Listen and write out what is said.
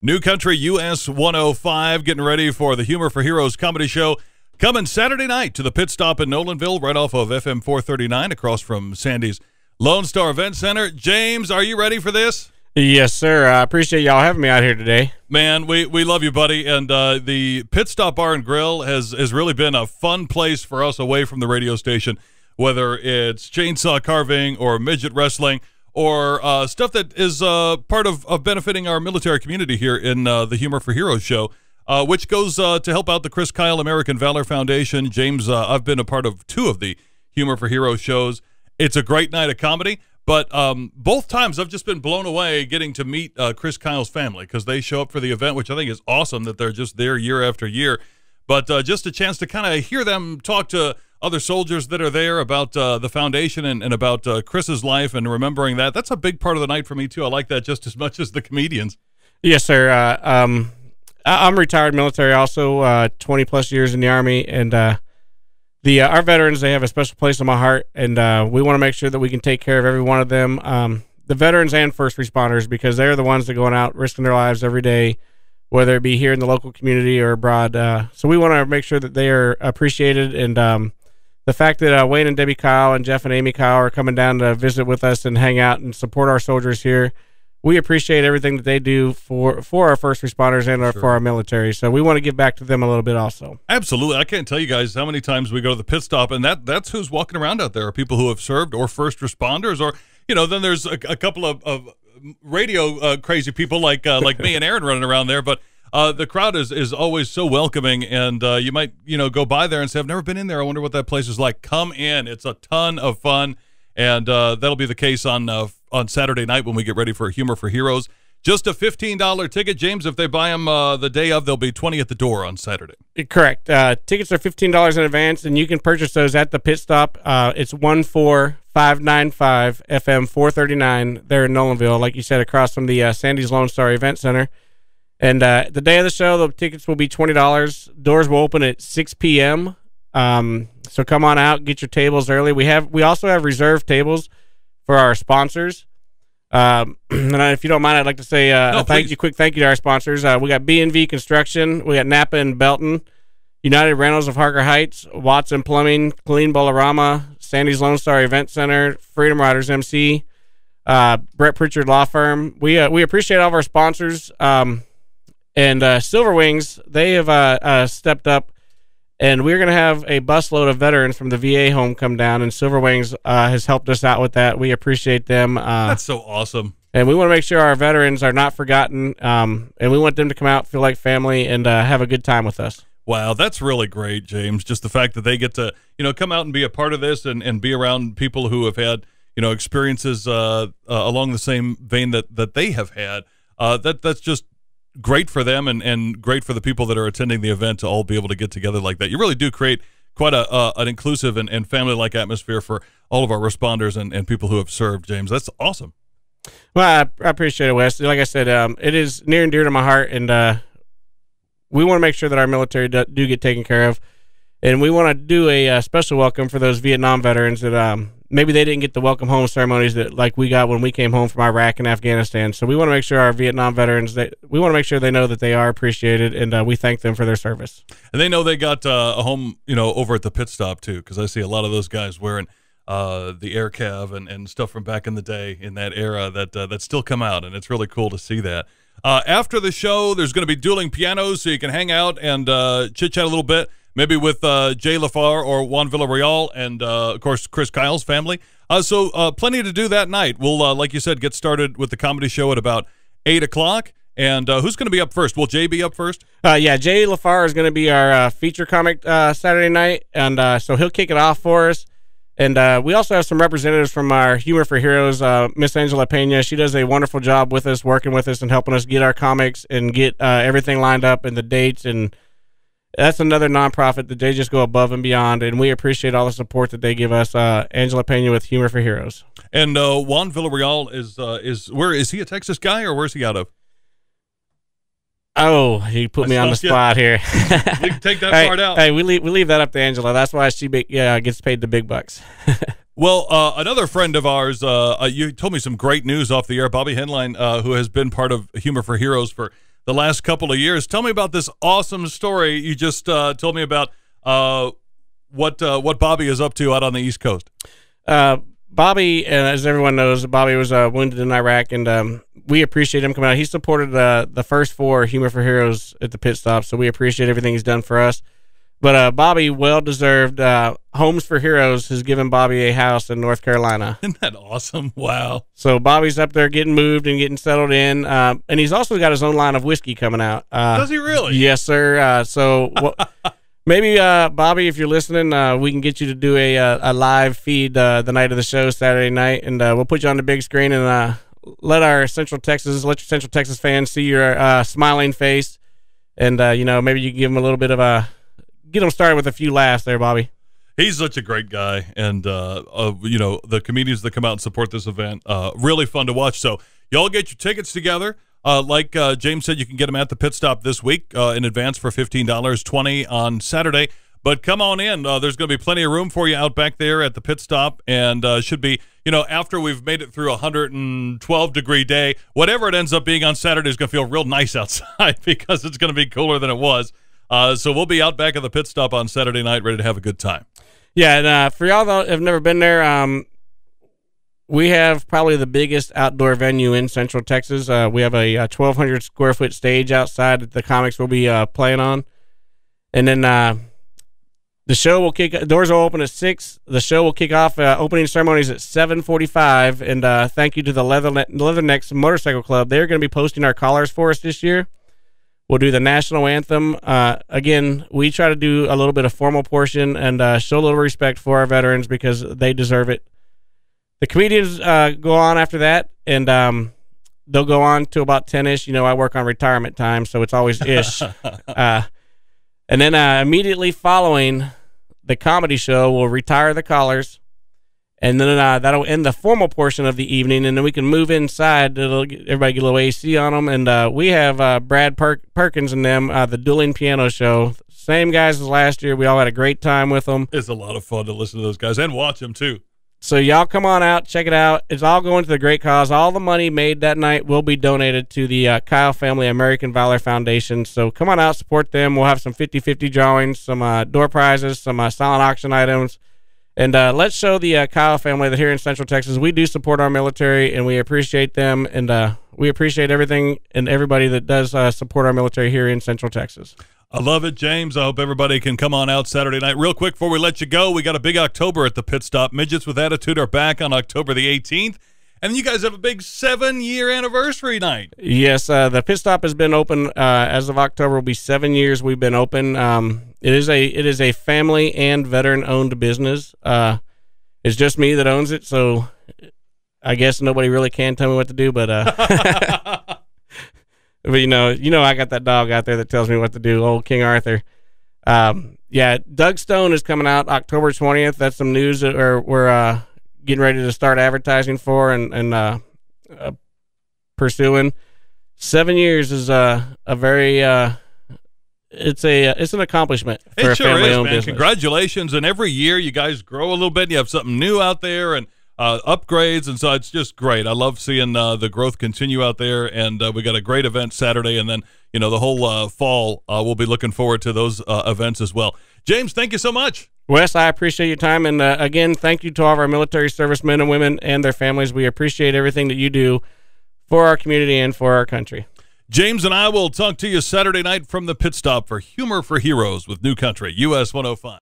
New Country US 105, getting ready for the Humor for Heroes comedy show coming Saturday night to the Pit Stop in Nolanville, right off of FM 439 across from Sandy's Lone Star Event Center. James, are you ready for this? Yes, sir. I appreciate y'all having me out here today. Man, we love you, buddy. And the Pit Stop Bar and Grill has really been a fun place for us away from the radio station, whether it's chainsaw carving or midget wrestling or stuff that is part of benefiting our military community here in the Humor for Heroes show, which goes to help out the Chris Kyle American Valor Foundation. James, I've been a part of 2 of the Humor for Heroes shows. It's a great night of comedy, but both times I've just been blown away getting to meet Chris Kyle's family because they show up for the event, which I think is awesome that they're just there year after year. But just a chance to kind of hear them talk to other soldiers that are there about the foundation and about Chris's life and remembering that. That's a big part of the night for me, too. I like that just as much as the comedians. Yes, sir. I'm retired military also, 20-plus years in the Army, and our veterans, they have a special place in my heart, and we want to make sure that we can take care of every one of them, the veterans and first responders, because they're the ones that are going out risking their lives every day, whether it be here in the local community or abroad. So we want to make sure that they are appreciated, and the fact that Wayne and Debbie Kyle and Jeff and Amy Kyle are coming down to visit with us and hang out and support our soldiers here, we appreciate everything that they do for our first responders and for our military. So we want to give back to them a little bit also. Absolutely. I can't tell you guys how many times we go to the pit stop, and that's who's walking around out there, are people who have served or first responders, or, you know, then there's a couple of radio crazy people like me and Aaron running around there, but the crowd is always so welcoming, and you might, go by there and say, I've never been in there. I wonder what that place is like. Come in. It's a ton of fun, and that'll be the case on Saturday night when we get ready for Humor for Heroes. Just a $15 ticket, James. If they buy them the day of, they'll be $20 at the door on Saturday. Correct. Tickets are $15 in advance, and you can purchase those at the pit stop. It's 14595 FM 439 there in Nolanville, like you said, across from the Sandy's Lone Star Event Center. And the day of the show, the tickets will be $20. Doors will open at 6 p.m. So come on out, get your tables early. We also have reserved tables for our sponsors. And if you don't mind, I'd like to say quick thank you to our sponsors. We got B&V Construction, we got Napa and Belton, United Rentals of Harker Heights, Watson Plumbing, Clean Bolorama, Sandy's Lone Star Event Center, Freedom Riders MC, Brett Pritchard Law Firm. We appreciate all of our sponsors. And Silver Wings, they have stepped up, and we're going to have a busload of veterans from the VA home come down, and Silver Wings has helped us out with that. We appreciate them. That's so awesome. And we want to make sure our veterans are not forgotten, and we want them to come out, feel like family, and have a good time with us. Wow, that's really great, James. Just the fact that they get to, come out and be a part of this and be around people who have had, experiences along the same vein that they have had. That's just great for them and great for the people that are attending the event to all be able to get together like that. You really do create quite an inclusive and family-like atmosphere for all of our responders and people who have served, James. That's awesome. Well, I appreciate it, Wes. Like I said, it is near and dear to my heart, and we want to make sure that our military do get taken care of. And we want to do a special welcome for those Vietnam veterans that maybe they didn't get the welcome home ceremonies that like we got when we came home from Iraq and Afghanistan. So we want to make sure our Vietnam veterans, we want to make sure they know that they are appreciated, and we thank them for their service. And they know they got a home, over at the pit stop too, because I see a lot of those guys wearing the air cav and stuff from back in the day in that era that still come out, and it's really cool to see that. After the show, there's going to be dueling pianos, so you can hang out and chit-chat a little bit, maybe with Jay LaFar or Juan Villarreal and, of course, Chris Kyle's family. So plenty to do that night. We'll, like you said, get started with the comedy show at about 8 o'clock. And who's going to be up first? Will Jay be up first? Yeah, Jay LaFar is going to be our feature comic Saturday night, and so he'll kick it off for us. And we also have some representatives from our Humor for Heroes, Miss Angela Pena. She does a wonderful job with us, working with us and helping us get our comics and get everything lined up and the dates. And that's another nonprofit that they just go above and beyond, and we appreciate all the support that they give us. Angela Pena with Humor for Heroes. And Juan Villarreal is where is he, a Texas guy, or where's he out of? Oh, he put me on the spot here. We can take that part out. Hey, we leave that up to Angela. That's why she gets paid the big bucks. Well, another friend of ours, you told me some great news off the air, Bobby Henline, who has been part of Humor for Heroes for the last couple of years. Tell me about this awesome story you just told me about. What Bobby is up to out on the East Coast. Bobby, as everyone knows, Bobby was wounded in Iraq, and we appreciate him coming out. He supported the first 4 Humor for Heroes at the pit stop, so we appreciate everything he's done for us. But Bobby, well-deserved. Homes for Heroes has given Bobby a house in North Carolina. Isn't that awesome? Wow. So Bobby's up there getting moved and getting settled in, and he's also got his own line of whiskey coming out. Does he really? Yes, sir. Maybe, Bobby, if you're listening, we can get you to do a live feed the night of the show, Saturday night, and we'll put you on the big screen and let your Central Texas fans see your smiling face, and maybe you can give them a little bit of get them started with a few laughs there, Bobby. He's such a great guy, and the comedians that come out and support this event, really fun to watch. So y'all get your tickets together. Like James said, you can get them at the pit stop this week in advance for $15, $20 on Saturday. But come on in. There's going to be plenty of room for you out back there at the pit stop, and should be, after we've made it through a 112-degree day, whatever it ends up being on Saturday is going to feel real nice outside because it's going to be cooler than it was. So we'll be out back at the pit stop on Saturday night ready to have a good time. Yeah, and for y'all that have never been there, we have probably the biggest outdoor venue in Central Texas. We have a 1,200 square foot stage outside that the comics will be playing on. And then the show will doors will open at 6. The show will kick off opening ceremonies at 7:45. And thank you to the Leathernecks Motorcycle Club. They're going to be posting our collars for us this year. We'll do the national anthem. Again, we try to do a little bit of formal portion and show a little respect for our veterans because they deserve it. The comedians go on after that, and they'll go on to about 10-ish. I work on retirement time, so it's always ish. And then immediately following the comedy show, we'll retire the collars, and then that'll end the formal portion of the evening, and then we can move inside. Everybody get a little AC on them, and we have Brad Perkins and them, the Dueling Piano Show. Same guys as last year. We all had a great time with them. It's a lot of fun to listen to those guys and watch them, too. So y'all come on out, check it out. It's all going to the great cause. All the money made that night will be donated to the Kyle Family American Valor Foundation. So come on out, support them. We'll have some 50-50 drawings, some door prizes, some silent auction items. And let's show the Kyle family that here in Central Texas, we do support our military, and we appreciate them. And we appreciate everything and everybody that does support our military here in Central Texas. I love it, James. I hope everybody can come on out Saturday night. Real quick before we let you go, we got a big October at the pit stop. Midgets with Attitude are back on October the 18th. And you guys have a big 7-year anniversary night. Yes, the pit stop has been open as of October. Will be 7 years we've been open. It is a family and veteran-owned business. It's just me that owns it, so I guess nobody really can tell me what to do, but but I got that dog out there that tells me what to do, old King Arthur. Yeah, Doug Stone is coming out October 20th. That's some news that we're getting ready to start advertising for and pursuing. 7 years is a very it's an accomplishment for a family-owned business. Congratulations! And every year you guys grow a little bit. You have something new out there and upgrades, and so it's just great. I love seeing the growth continue out there, and we got a great event Saturday, and then the whole fall. We'll be looking forward to those events as well. James, thank you so much. Wes, I appreciate your time, and again, thank you to all of our military servicemen and women and their families. We appreciate everything that you do for our community and for our country. James and I will talk to you Saturday night from the pit stop for Humor for Heroes with New Country, US 105.